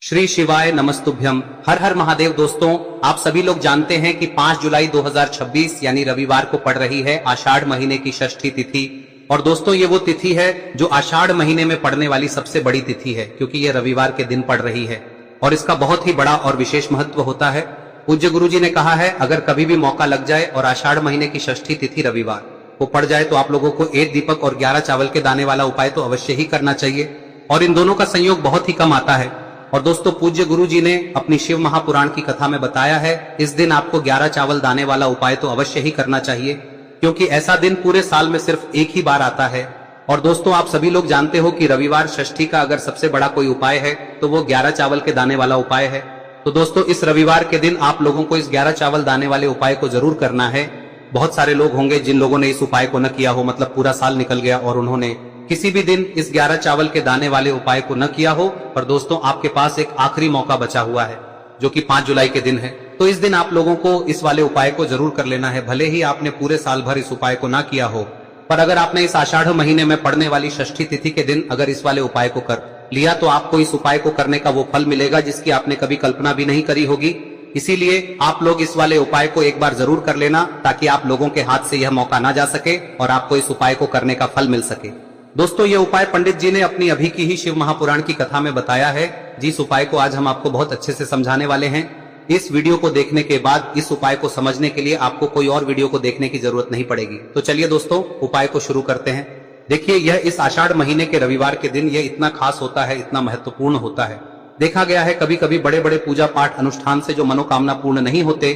श्री शिवाय नमस्तुभ्यम। हर हर महादेव। दोस्तों, आप सभी लोग जानते हैं कि 5 जुलाई 2026 यानी रविवार को पड़ रही है आषाढ़ महीने की षष्ठी तिथि। और दोस्तों, ये वो तिथि है जो आषाढ़ महीने में पड़ने वाली सबसे बड़ी तिथि है, क्योंकि ये रविवार के दिन पड़ रही है और इसका बहुत ही बड़ा और विशेष महत्व होता है। पूज्य गुरु जी ने कहा है, अगर कभी भी मौका लग जाए और आषाढ़ महीने की षष्ठी तिथि रविवार को पड़ जाए तो आप लोगों को 1 दीपक और 11 चावल के दाने वाला उपाय तो अवश्य ही करना चाहिए। और इन दोनों का संयोग बहुत ही कम आता है। और दोस्तों, पूज्य गुरु जी ने अपनी शिव महापुराण की कथा में बताया है, इस दिन आपको 11 चावल दाने वाला उपाय तो अवश्य ही करना चाहिए, क्योंकि ऐसा दिन पूरे साल में सिर्फ एक ही बार आता है। और दोस्तों, आप सभी लोग जानते हो कि रविवार षष्ठी का अगर सबसे बड़ा कोई उपाय है तो वो 11 चावल के दाने वाला उपाय है। तो दोस्तों, इस रविवार के दिन आप लोगों को इस 11 चावल दाने वाले उपाय को जरूर करना है। बहुत सारे लोग होंगे जिन लोगों ने इस उपाय को न किया हो, मतलब पूरा साल निकल गया और उन्होंने किसी भी दिन इस 11 चावल के दाने वाले उपाय को न किया हो। पर दोस्तों, आपके पास एक आखिरी मौका बचा हुआ है जो कि 5 जुलाई के दिन है। तो इस दिन आप लोगों को इस वाले उपाय को जरूर कर लेना है। भले ही आपने पूरे साल भर इस उपाय को ना किया हो, पर अगर आपने इस आषाढ़ महीने में पड़ने वाली षष्ठी तिथि के दिन अगर इस वाले उपाय को कर लिया तो आपको इस उपाय को करने का वो फल मिलेगा जिसकी आपने कभी कल्पना भी नहीं करी होगी। इसीलिए आप लोग इस वाले उपाय को एक बार जरूर कर लेना, ताकि आप लोगों के हाथ से यह मौका ना जा सके और आपको इस उपाय को करने का फल मिल सके। दोस्तों, ये उपाय पंडित जी ने अपनी अभी की ही शिव महापुराण की कथा में बताया है, जिस उपाय को आज हम आपको बहुत अच्छे से समझाने वाले हैं। इस वीडियो को देखने के बाद इस उपाय को समझने के लिए आपको कोई और वीडियो को देखने की जरूरत नहीं पड़ेगी। तो चलिए दोस्तों, उपाय को शुरू करते हैं। देखिए, यह इस आषाढ़ महीने के रविवार के दिन यह इतना खास होता है, इतना महत्वपूर्ण होता है। देखा गया है कभी कभी बड़े बड़े पूजा पाठ अनुष्ठान से जो मनोकामना पूर्ण नहीं होते,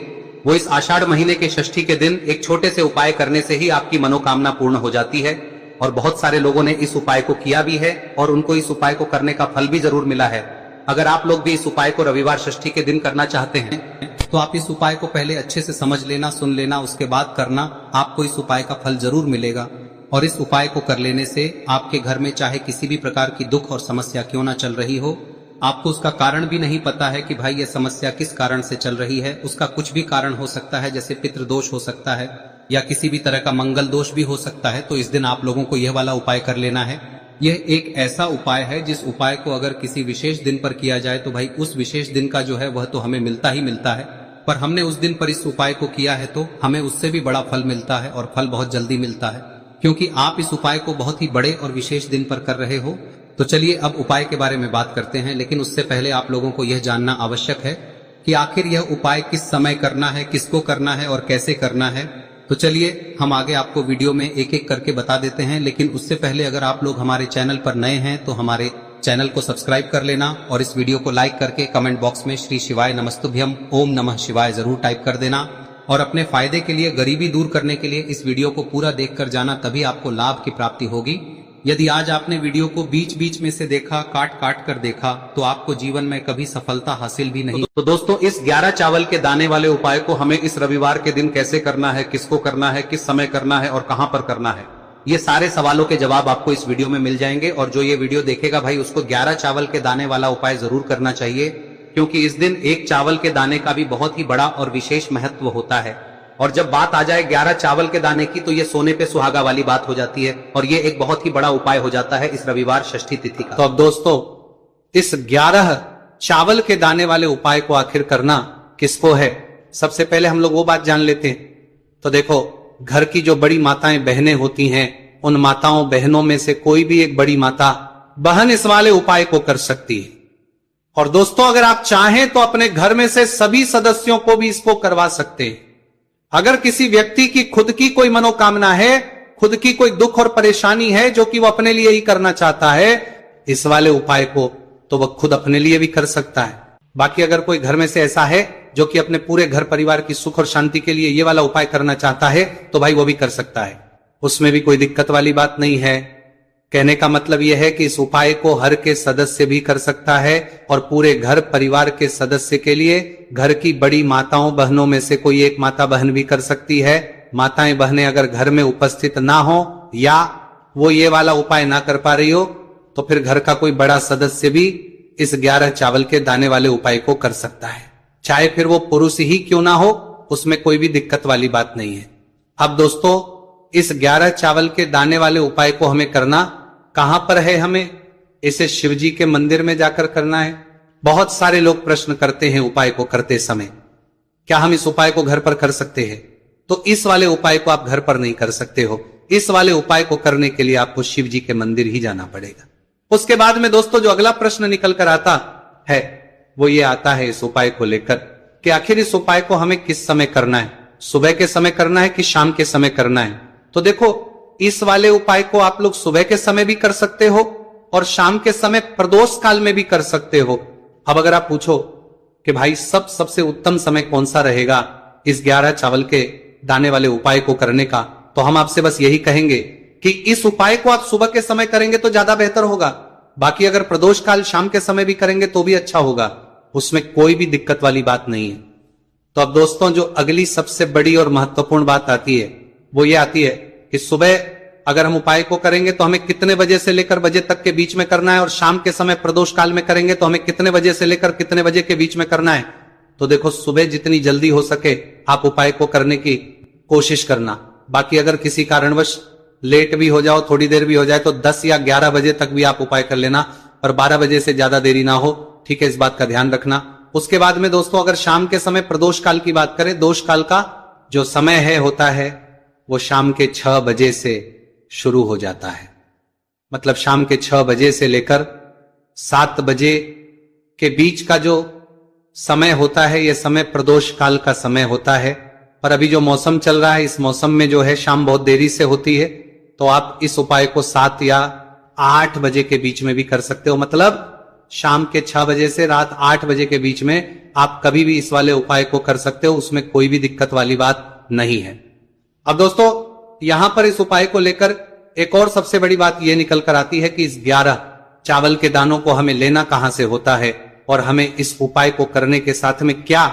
वो इस आषाढ़ महीने के षष्ठी के दिन एक छोटे से उपाय करने से ही आपकी मनोकामना पूर्ण हो जाती है। और बहुत सारे लोगों ने इस उपाय को किया भी है और उनको इस उपाय को करने का फल भी जरूर मिला है। अगर आप लोग भी इस उपाय को रविवार षष्ठी के दिन करना चाहते हैं तो आप इस उपाय को पहले अच्छे से समझ लेना, सुन लेना, उसके बाद करना। आपको इस उपाय का फल जरूर मिलेगा। और इस उपाय को कर लेने से आपके घर में चाहे किसी भी प्रकार की दुख और समस्या क्यों ना चल रही हो, आपको उसका कारण भी नहीं पता है कि भाई ये समस्या किस कारण से चल रही है, उसका कुछ भी कारण हो सकता है, जैसे पितृदोष हो सकता है या किसी भी तरह का मंगल दोष भी हो सकता है। तो इस दिन आप लोगों को यह वाला उपाय कर लेना है। यह एक ऐसा उपाय है जिस उपाय को अगर किसी विशेष दिन पर किया जाए तो भाई उस विशेष दिन का जो है वह तो हमें मिलता ही मिलता है, पर हमने उस दिन पर इस उपाय को किया है तो हमें उससे भी बड़ा फल मिलता है और फल बहुत जल्दी मिलता है, क्योंकि आप इस उपाय को बहुत ही बड़े और विशेष दिन पर कर रहे हो। तो चलिए अब उपाय के बारे में बात करते हैं, लेकिन उससे पहले आप लोगों को यह जानना आवश्यक है कि आखिर यह उपाय किस समय करना है, किसको करना है और कैसे करना है। तो चलिए हम आगे आपको वीडियो में एक एक करके बता देते हैं, लेकिन उससे पहले अगर आप लोग हमारे चैनल पर नए हैं तो हमारे चैनल को सब्सक्राइब कर लेना और इस वीडियो को लाइक करके कमेंट बॉक्स में श्री शिवाय नमस्तुभ्यम ओम नमः शिवाय जरूर टाइप कर देना। और अपने फायदे के लिए, गरीबी दूर करने के लिए इस वीडियो को पूरा देख कर जाना, तभी आपको लाभ की प्राप्ति होगी। यदि आज आपने वीडियो को बीच बीच में से देखा, काट काट कर देखा, तो आपको जीवन में कभी सफलता हासिल भी नहीं। तो दोस्तों, इस 11 चावल के दाने वाले उपाय को हमें इस रविवार के दिन कैसे करना है, किसको करना है, किस समय करना है और कहां पर करना है, ये सारे सवालों के जवाब आपको इस वीडियो में मिल जाएंगे। और जो ये वीडियो देखेगा भाई, उसको 11 चावल के दाने वाला उपाय जरूर करना चाहिए, क्योंकि इस दिन एक चावल के दाने का भी बहुत ही बड़ा और विशेष महत्व होता है। और जब बात आ जाए 11 चावल के दाने की, तो ये सोने पे सुहागा वाली बात हो जाती है और ये एक बहुत ही बड़ा उपाय हो जाता है इस रविवार षष्ठी तिथि का। तो अब दोस्तों, इस 11 चावल के दाने वाले उपाय को आखिर करना किसको है, सबसे पहले हम लोग वो बात जान लेते हैं। तो देखो, घर की जो बड़ी माताएं बहनें होती हैं, उन माताओं बहनों में से कोई भी एक बड़ी माता बहन इस वाले उपाय को कर सकती है। और दोस्तों, अगर आप चाहें तो अपने घर में से सभी सदस्यों को भी इसको करवा सकते हैं। अगर किसी व्यक्ति की खुद की कोई मनोकामना है, खुद की कोई दुख और परेशानी है जो कि वो अपने लिए ही करना चाहता है इस वाले उपाय को, तो वह खुद अपने लिए भी कर सकता है। बाकी अगर कोई घर में से ऐसा है जो कि अपने पूरे घर परिवार की सुख और शांति के लिए ये वाला उपाय करना चाहता है, तो भाई वो भी कर सकता है, उसमें भी कोई दिक्कत वाली बात नहीं है। कहने का मतलब यह है कि इस उपाय को हर के सदस्य भी कर सकता है और पूरे घर परिवार के सदस्य के लिए घर की बड़ी माताओं बहनों में से कोई एक माता बहन भी कर सकती है। माताएं बहनें अगर घर में उपस्थित ना हो या वो ये वाला उपाय ना कर पा रही हो, तो फिर घर का कोई बड़ा सदस्य भी इस 11 चावल के दाने वाले उपाय को कर सकता है, चाहे फिर वो पुरुष ही क्यों ना हो, उसमें कोई भी दिक्कत वाली बात नहीं है। अब दोस्तों, इस 11 चावल के दाने वाले उपाय को हमें करना कहां पर है, हमें इसे शिव जी के मंदिर में जाकर करना है। बहुत सारे लोग प्रश्न करते हैं उपाय को करते समय, क्या हम इस उपाय को घर पर कर सकते हैं? तो इस वाले उपाय को आप घर पर नहीं कर सकते हो। इस वाले उपाय को करने के लिए आपको शिव जी के मंदिर ही जाना पड़ेगा। उसके बाद में दोस्तों जो अगला प्रश्न निकल कर आता है वो ये आता है इस उपाय को लेकर कि आखिर इस उपाय को हमें किस समय करना है, सुबह के समय करना है कि शाम के समय करना है? तो देखो इस वाले उपाय को आप लोग सुबह के समय भी कर सकते हो और शाम के समय प्रदोष काल में भी कर सकते हो। अब अगर आप पूछो कि भाई सबसे उत्तम समय कौन सा रहेगा इस 11 चावल के दाने वाले उपाय को करने का, तो हम आपसे बस यही कहेंगे कि इस उपाय को आप सुबह के समय करेंगे तो ज्यादा बेहतर होगा। बाकी अगर प्रदोष काल शाम के समय भी करेंगे तो भी अच्छा होगा, उसमें कोई भी दिक्कत वाली बात नहीं है। तो अब दोस्तों जो अगली सबसे बड़ी और महत्वपूर्ण बात आती है वो ये आती है कि सुबह अगर हम उपाय को करेंगे तो हमें कितने बजे से लेकर बजे तक के बीच में करना है, और शाम के समय प्रदोष काल में करेंगे तो हमें कितने बजे से लेकर कितने बजे के बीच में करना है। तो देखो सुबह जितनी जल्दी हो सके आप उपाय को करने की कोशिश करना। बाकी अगर किसी कारणवश लेट भी हो जाओ, थोड़ी देर भी हो जाए, तो 10 या 11 बजे तक भी आप उपाय कर लेना, और 12 बजे से ज्यादा देरी ना हो, ठीक है, इस बात का ध्यान रखना। उसके बाद में दोस्तों अगर शाम के समय प्रदोष काल की बात करें, दोष काल का जो समय है होता है वो शाम के 6 बजे से शुरू हो जाता है। मतलब शाम के 6 बजे से लेकर 7 बजे के बीच का जो समय होता है ये समय प्रदोष काल का समय होता है। पर अभी जो मौसम चल रहा है इस मौसम में जो है शाम बहुत देरी से होती है, तो आप इस उपाय को 7 या 8 बजे के बीच में भी कर सकते हो। मतलब शाम के 6 बजे से रात 8 बजे के बीच में आप कभी भी इस वाले उपाय को कर सकते हो, उसमें कोई भी दिक्कत वाली बात नहीं है। अब दोस्तों यहां पर इस उपाय को लेकर एक और सबसे बड़ी बात यह निकल कर आती है कि इस 11 चावल के दानों को हमें लेना कहां से होता है, और हमें इस उपाय को करने के साथ में क्या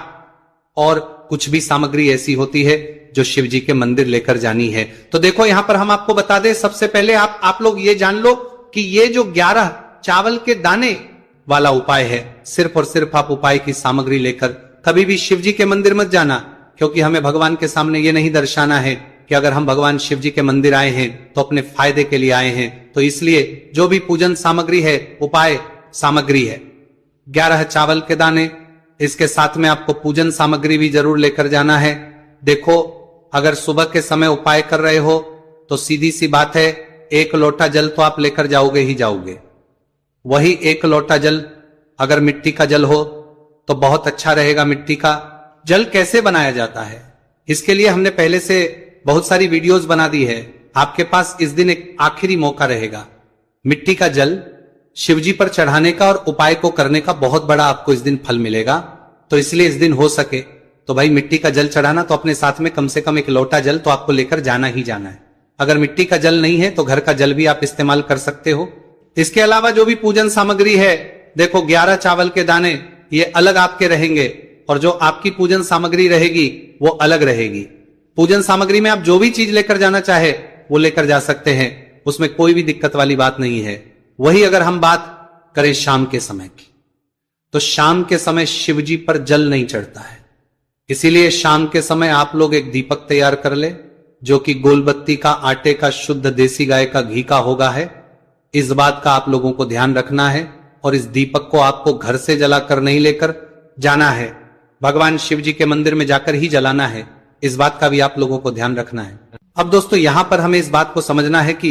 और कुछ भी सामग्री ऐसी होती है जो शिव जी के मंदिर लेकर जानी है। तो देखो यहां पर हम आपको बता दें, सबसे पहले आप लोग ये जान लो कि ये जो 11 चावल के दाने वाला उपाय है, सिर्फ और सिर्फ आप उपाय की सामग्री लेकर कभी भी शिव जी के मंदिर मत जाना, क्योंकि हमें भगवान के सामने ये नहीं दर्शाना है कि अगर हम भगवान शिव जी के मंदिर आए हैं तो अपने फायदे के लिए आए हैं। तो इसलिए जो भी पूजन सामग्री है उपाय सामग्री है 11 चावल के दाने, इसके साथ में आपको पूजन सामग्री भी जरूर लेकर जाना है। देखो अगर सुबह के समय उपाय कर रहे हो तो सीधी सी बात है 1 लोटा जल तो आप लेकर जाओगे ही जाओगे। वही 1 लोटा जल अगर मिट्टी का जल हो तो बहुत अच्छा रहेगा। मिट्टी का जल कैसे बनाया जाता है इसके लिए हमने पहले से बहुत सारी वीडियोस बना दी है। आपके पास इस दिन एक आखिरी मौका रहेगा मिट्टी का जल शिवजी पर चढ़ाने का और उपाय को करने का, बहुत बड़ा आपको इस दिन फल मिलेगा। तो इसलिए इस दिन हो सके तो भाई मिट्टी का जल चढ़ाना, तो अपने साथ में कम से कम 1 लोटा जल तो आपको लेकर जाना ही जाना है। अगर मिट्टी का जल नहीं है तो घर का जल भी आप इस्तेमाल कर सकते हो। इसके अलावा जो भी पूजन सामग्री है, देखो 11 चावल के दाने ये अलग आपके रहेंगे और जो आपकी पूजन सामग्री रहेगी वो अलग रहेगी। पूजन सामग्री में आप जो भी चीज लेकर जाना चाहे वो लेकर जा सकते हैं, उसमें कोई भी दिक्कत वाली बात नहीं है। वही अगर हम बात करें शाम के समय की, तो शाम के समय शिवजी पर जल नहीं चढ़ता है, इसीलिए शाम के समय आप लोग एक दीपक तैयार कर ले जो कि गोलबत्ती का, आटे का, शुद्ध देसी गाय का घी का होगा है। इस बात का आप लोगों को ध्यान रखना है और इस दीपक को आपको घर से जलाकर नहीं लेकर जाना है, भगवान शिव जी के मंदिर में जाकर ही जलाना है। इस बात का भी आप लोगों को ध्यान रखना है। अब दोस्तों यहां पर हमें इस बात को समझना है कि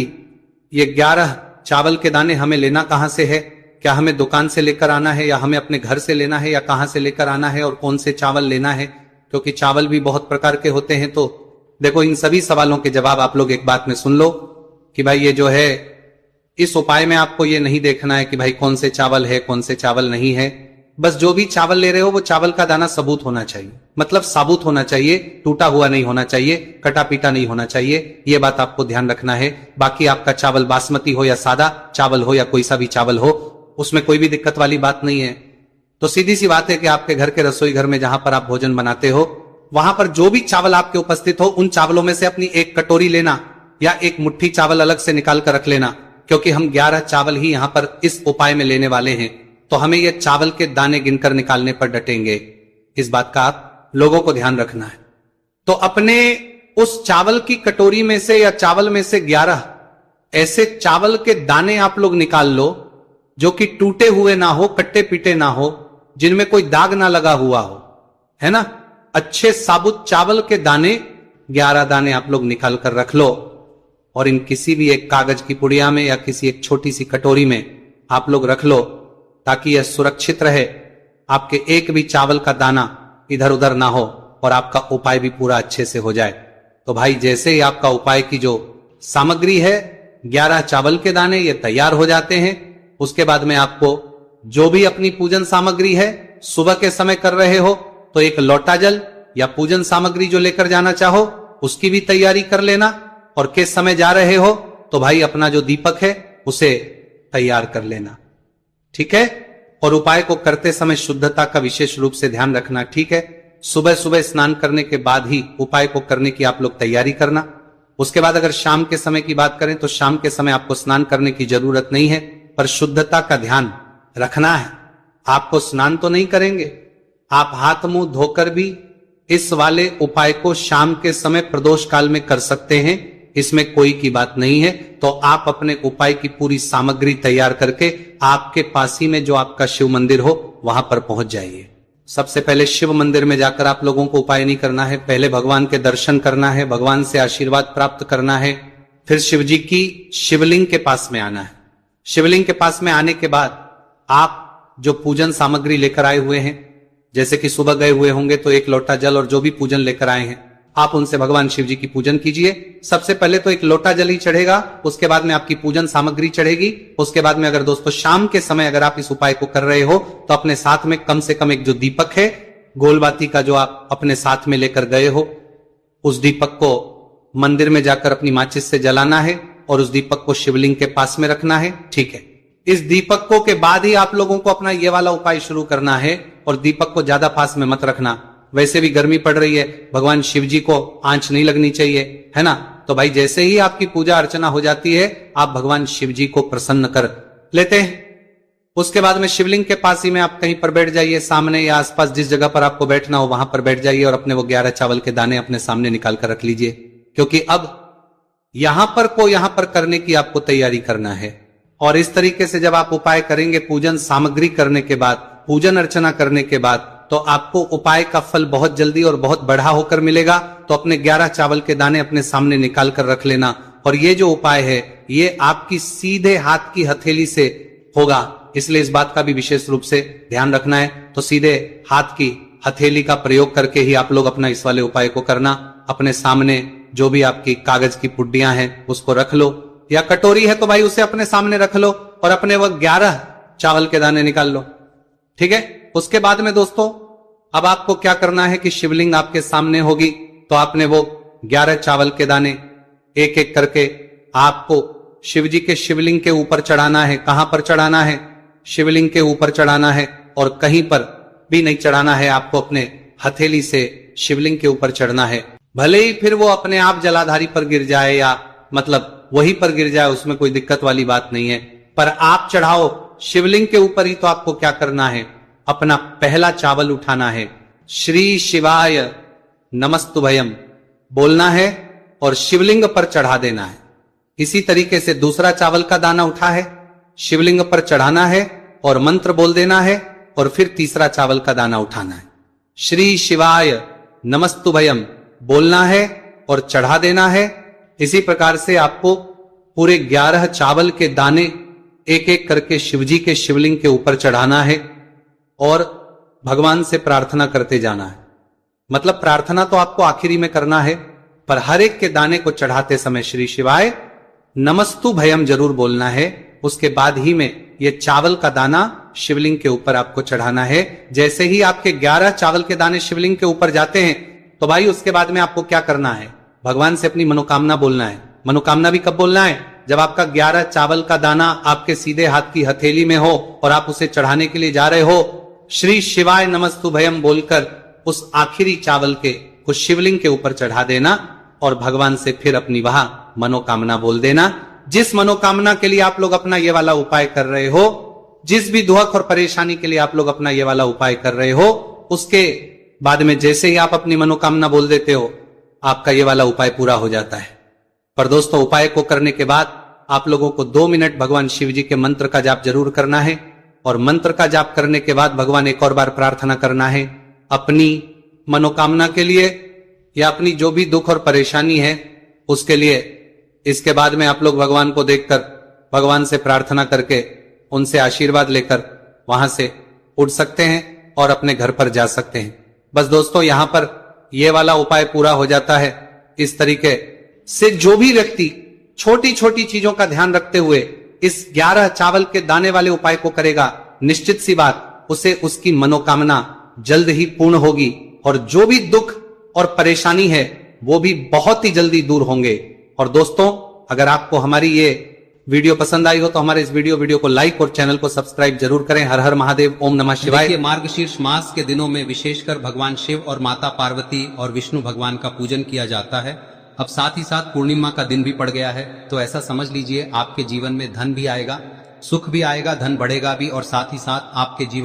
ये 11 चावल के दाने हमें लेना कहां से है, क्या हमें दुकान से लेकर आना है या हमें अपने घर से लेना है या कहां से लेकर आना है और कौन से चावल लेना है, क्योंकि चावल भी बहुत प्रकार के होते हैं। तो देखो इन सभी सवालों के जवाब आप लोग एक बात में सुन लो कि भाई ये जो है इस उपाय में आपको ये नहीं देखना है कि भाई कौन से चावल है कौन से चावल नहीं है। बस जो भी चावल ले रहे हो वो चावल का दाना सबूत होना चाहिए, मतलब साबुत होना चाहिए, टूटा हुआ नहीं होना चाहिए, कटा पीटा नहीं होना चाहिए। ये बात आपको ध्यान रखना है। बाकी आपका चावल बासमती हो या सादा चावल हो या कोई सा भी चावल हो, उसमें कोई भी दिक्कत वाली बात नहीं है। तो सीधी सी बात है कि आपके घर के रसोई घर में जहां पर आप भोजन बनाते हो वहां पर जो भी चावल आपके उपस्थित हो उन चावलों में से अपनी 1 कटोरी लेना या 1 मुट्ठी चावल अलग से निकाल कर रख लेना, क्योंकि हम 11 चावल ही यहां पर इस उपाय में लेने वाले हैं। तो हमें ये चावल के दाने गिनकर निकालने पर डटेंगे। इस बात का आप लोगों को ध्यान रखना है। तो अपने उस चावल की कटोरी में से या चावल में से 11 ऐसे चावल के दाने आप लोग निकाल लो जो कि टूटे हुए ना हो, कट्टे पीटे ना हो, जिनमें कोई दाग ना लगा हुआ हो, है ना। अच्छे साबुत चावल के दाने 11 दाने आप लोग निकाल कर रख लो और इन किसी भी एक कागज की पुड़िया में या किसी एक छोटी सी कटोरी में आप लोग रख लो, ताकि यह सुरक्षित रहे, आपके एक भी चावल का दाना इधर उधर ना हो और आपका उपाय भी पूरा अच्छे से हो जाए। तो भाई जैसे ही आपका उपाय की जो सामग्री है 11 चावल के दाने ये तैयार हो जाते हैं, उसके बाद में आपको जो भी अपनी पूजन सामग्री है सुबह के समय कर रहे हो तो एक लोटा जल या पूजन सामग्री जो लेकर जाना चाहो उसकी भी तैयारी कर लेना, और किस समय जा रहे हो तो भाई अपना जो दीपक है उसे तैयार कर लेना, ठीक है। और उपाय को करते समय शुद्धता का विशेष रूप से ध्यान रखना, ठीक है। सुबह सुबह स्नान करने के बाद ही उपाय को करने की आप लोग तैयारी करना। उसके बाद अगर शाम के समय की बात करें तो शाम के समय आपको स्नान करने की जरूरत नहीं है, पर शुद्धता का ध्यान रखना है। आपको स्नान तो नहीं करेंगे, आप हाथ मुंह धोकर भी इस वाले उपाय को शाम के समय प्रदोष काल में कर सकते हैं, इसमें कोई की बात नहीं है। तो आप अपने उपाय की पूरी सामग्री तैयार करके आपके पास ही में जो आपका शिव मंदिर हो वहां पर पहुंच जाइए। सबसे पहले शिव मंदिर में जाकर आप लोगों को उपाय नहीं करना है, पहले भगवान के दर्शन करना है, भगवान से आशीर्वाद प्राप्त करना है, फिर शिव जी की शिवलिंग के पास में आना है। शिवलिंग के पास में आने के बाद आप जो पूजन सामग्री लेकर आए हुए हैं, जैसे कि सुबह गए हुए होंगे तो एक लोटा जल और जो भी पूजन लेकर आए हैं आप उनसे भगवान शिव जी की पूजन कीजिए। सबसे पहले तो एक लोटा जल ही चढ़ेगा, उसके बाद में आपकी पूजन सामग्री चढ़ेगी। उसके बाद में अगर दोस्तों शाम के समय अगर आप इस उपाय को कर रहे हो तो अपने साथ में कम से कम एक जो दीपक है गोलबाती का जो आप अपने साथ में लेकर गए हो, उस दीपक को मंदिर में जाकर अपनी माचिस से जलाना है और उस दीपक को शिवलिंग के पास में रखना है, ठीक है। इस दीपक के बाद ही आप लोगों को अपना ये वाला उपाय शुरू करना है, और दीपक को ज्यादा पास में मत रखना, वैसे भी गर्मी पड़ रही है, भगवान शिव जी को आंच नहीं लगनी चाहिए, है ना। तो भाई जैसे ही आपकी पूजा अर्चना हो जाती है आप भगवान शिव जी को प्रसन्न कर लेते हैं। उसके बाद में शिवलिंग के पास ही में आप कहीं पर बैठ जाइए, सामने या आसपास जिस जगह पर आपको बैठना हो वहां पर बैठ जाइए और अपने वो 11 चावल के दाने अपने सामने निकाल कर रख लीजिए, क्योंकि अब यहां पर करने की आपको तैयारी करना है। और इस तरीके से जब आप उपाय करेंगे पूजन सामग्री करने के बाद, पूजन अर्चना करने के बाद, तो आपको उपाय का फल बहुत जल्दी और बहुत बढ़ा होकर मिलेगा। तो अपने 11 चावल के दाने अपने सामने निकाल कर रख लेना, और ये जो उपाय है ये आपकी सीधे हाथ की हथेली से होगा, इसलिए इस बात का भी विशेष रूप से ध्यान रखना है। तो सीधे हाथ की हथेली का प्रयोग करके ही आप लोग अपना इस वाले उपाय को करना। अपने सामने जो भी आपकी कागज की पुड्डियां हैं उसको रख लो, या कटोरी है तो भाई उसे अपने सामने रख लो और अपने वो 11 चावल के दाने निकाल लो, ठीक है। उसके बाद में दोस्तों अब आपको क्या करना है कि शिवलिंग आपके सामने होगी, तो आपने वो 11 चावल के दाने एक एक करके आपको शिव जी के शिवलिंग के ऊपर चढ़ाना है। कहां पर चढ़ाना है? शिवलिंग के ऊपर चढ़ाना है, और कहीं पर भी नहीं चढ़ाना है, आपको अपने हथेली से शिवलिंग के ऊपर चढ़ना है। भले ही फिर वो अपने आप जलाधारी पर गिर जाए या मतलब वहीं पर गिर जाए, उसमें कोई दिक्कत वाली बात नहीं है, पर आप चढ़ाओ शिवलिंग के ऊपर ही। तो आपको क्या करना है, अपना पहला चावल उठाना है, श्री शिवाय नमस्तुभयम बोलना है और शिवलिंग पर चढ़ा देना है। इसी तरीके से दूसरा चावल का दाना उठा है, शिवलिंग पर चढ़ाना है और मंत्र बोल देना है, और फिर तीसरा चावल का दाना उठाना है, श्री शिवाय नमस्तुभयम बोलना है और चढ़ा देना है। इसी प्रकार से आपको पूरे 11 चावल के दाने एक एक करके शिवजी के शिवलिंग के ऊपर चढ़ाना है और भगवान से प्रार्थना करते जाना है। मतलब प्रार्थना तो आपको आखिरी में करना है, पर हर एक के दाने को चढ़ाते समय श्री शिवाय नमस्तु भयम जरूर बोलना है। उसके बाद ही में ये चावल का दाना शिवलिंग के ऊपर आपको चढ़ाना है। जैसे ही आपके 11 चावल के दाने शिवलिंग के ऊपर जाते हैं तो भाई उसके बाद में आपको क्या करना है, भगवान से अपनी मनोकामना बोलना है। मनोकामना भी कब बोलना है? जब आपका 11 चावल का दाना आपके सीधे हाथ की हथेली में हो और आप उसे चढ़ाने के लिए जा रहे हो, श्री शिवाय नमस्तु भयम बोलकर उस आखिरी चावल के को शिवलिंग के ऊपर चढ़ा देना और भगवान से फिर अपनी वह मनोकामना बोल देना। जिस मनोकामना के लिए आप लोग अपना ये वाला उपाय कर रहे हो, जिस भी दुख और परेशानी के लिए आप लोग अपना ये वाला उपाय कर रहे हो, उसके बाद में जैसे ही आप अपनी मनोकामना बोल देते हो आपका ये वाला उपाय पूरा हो जाता है। पर दोस्तों उपाय को करने के बाद आप लोगों को 2 मिनट भगवान शिव जी के मंत्र का जाप जरूर करना है और मंत्र का जाप करने के बाद भगवान एक और बार प्रार्थना करना है अपनी मनोकामना के लिए या अपनी जो भी दुख और परेशानी है उसके लिए। इसके बाद में आप लोग भगवान को देखकर भगवान से प्रार्थना करके उनसे आशीर्वाद लेकर वहां से उठ सकते हैं और अपने घर पर जा सकते हैं। बस दोस्तों यहां पर यह वाला उपाय पूरा हो जाता है। इस तरीके से जो भी व्यक्ति छोटी छोटी चीजों का ध्यान रखते हुए इस 11 चावल के दाने वाले उपाय को करेगा, निश्चित सी बात उसे उसकी मनोकामना जल्द ही पूर्ण होगी और जो भी दुख और परेशानी है वो भी बहुत ही जल्दी दूर होंगे। और दोस्तों अगर आपको हमारी ये वीडियो पसंद आई हो तो हमारे इस वीडियो को लाइक और चैनल को सब्सक्राइब जरूर करें। हर हर महादेव, ओम नमः शिवाय। देखिए मार्गशीर्ष मास के दिनों में विशेषकर भगवान शिव और माता पार्वती और विष्णु भगवान का पूजन किया जाता है। अब साथ ही साथ पूर्णिमा का दिन भी पड़ गया है, तो ऐसा समझ लीजिए आपके जीवन में धन भी आएगा, सुख भी आएगा, धन बढ़ेगा भी और साथ ही साथ आपके जीवन